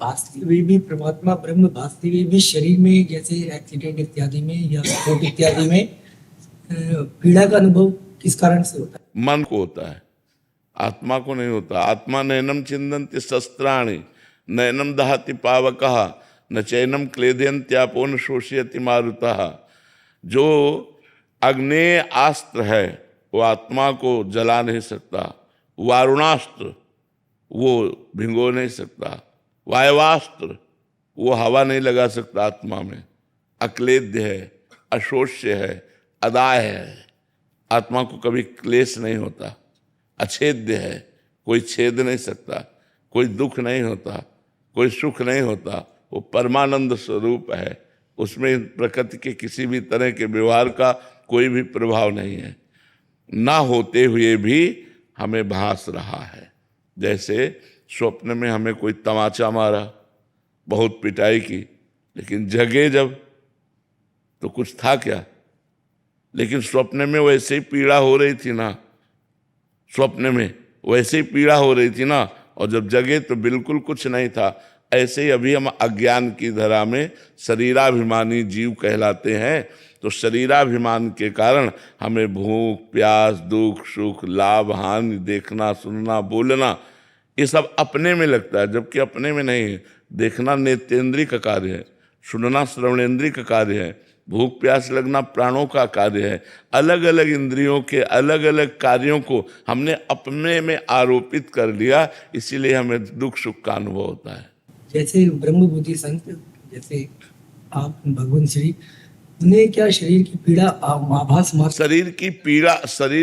भासते हुए भी परमात्मा ब्रह्म भासते हुए भी शरीर में जैसे एक्सीडेंट इत्यादि में या स्फोट इत्यादि में पीड़ा का अनुभव किस कारण से होता है? मन को होता है, आत्मा को नहीं होता। आत्मा नैनम चिंदन्ति शस्त्राणि नैनम दहति पावकः न चैनम क्लेदयन्त्यापो न शोषयति मारुतः। जो अग्नेय अस्त्र है वो आत्मा को जला नहीं सकता, वारुणास्त्र वो भिगो नहीं सकता, वायवास्त्र वो हवा नहीं लगा सकता आत्मा में। अक्लेद्य है, अशोष्य है, अदाय है, आत्मा को कभी क्लेश नहीं होता। अछेद्य है, कोई छेद नहीं सकता, कोई दुख नहीं होता, कोई सुख नहीं होता। वो परमानंद स्वरूप है, उसमें प्रकृति के किसी भी तरह के व्यवहार का कोई भी प्रभाव नहीं है। ना होते हुए भी हमें भास रहा है। जैसे स्वप्न में हमें कोई तमाचा मारा, बहुत पिटाई की, लेकिन जगे जब तो कुछ था क्या? लेकिन स्वप्न में वैसे ही पीड़ा हो रही थी ना, स्वप्न में वैसे ही पीड़ा हो रही थी ना, और जब जगे तो बिल्कुल कुछ नहीं था। ऐसे ही अभी हम अज्ञान की धरा में शरीराभिमानी जीव कहलाते हैं। तो शरीराभिमान के कारण हमें भूख प्यास दुख सुख लाभ हानि देखना सुनना बोलना ये सब अपने में लगता है, जबकि अपने में नहीं है। देखना नेत्रेंद्रिय का कार्य है, सुनना श्रवणेंद्रिय का कार्य है, भूख प्यास लगना प्राणों का कार्य है। अलग अलग इंद्रियों के अलग अलग कार्यों को हमने अपने में आरोपित कर लिया, इसीलिए हमें दुख सुख का अनुभव होता है। जैसे ब्रह्म बुद्धि संत, जैसे आप भगवान श्री, उन्हें क्या शरीर की पीड़ा आभास मात्र? शरीर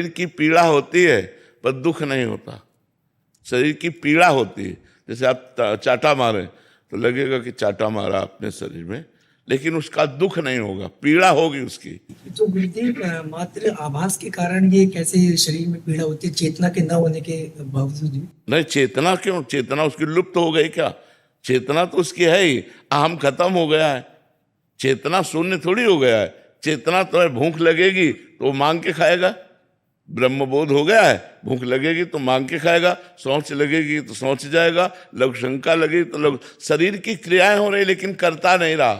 की पीड़ा होती है पर दुख नहीं होता। शरीर की पीड़ा होती है, जैसे आप चाटा मारें तो लगेगा कि चाटा मारा अपने शरीर में, लेकिन उसका दुख नहीं होगा, पीड़ा होगी उसकी। तो गुरुदेव मात्र आभास के कारण ये कैसे शरीर में पीड़ा होती है, चेतना के न होने के बावजूद भी? नहीं, चेतना क्यों? चेतना उसकी लुप्त हो गई क्या? चेतना तो उसकी है ही, अहम खत्म हो गया है। चेतना शून्य थोड़ी हो गया है। चेतना तो है, भूख लगेगी तो मांग के खाएगा, ब्रह्मबोध हो गया है, भूख लगेगी तो मांग के खाएगा, सोच लगेगी तो सोच जाएगा, लघु शंका लगेगी तो लघु। शरीर की क्रियाएं हो रही लेकिन करता नहीं रहा,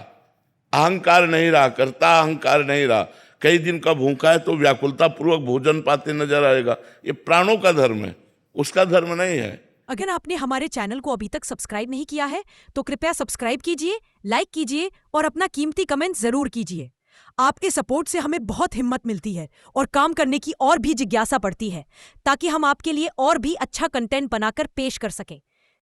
अहंकार नहीं रहा, करता अहंकार नहीं रहा। कई दिन का भूखा है तो व्याकुलता पूर्वक भोजन पाते नजर आएगा। ये प्राणों का धर्म है, उसका धर्म नहीं है। अगर आपने हमारे चैनल को अभी तक सब्सक्राइब नहीं किया है तो कृपया सब्सक्राइब कीजिए, लाइक कीजिए और अपना कीमती कमेंट जरूर कीजिए। आपके सपोर्ट से हमें बहुत हिम्मत मिलती है और काम करने की और भी जिज्ञासा बढ़ती है, ताकि हम आपके लिए और भी अच्छा कंटेंट बनाकर पेश कर सकें।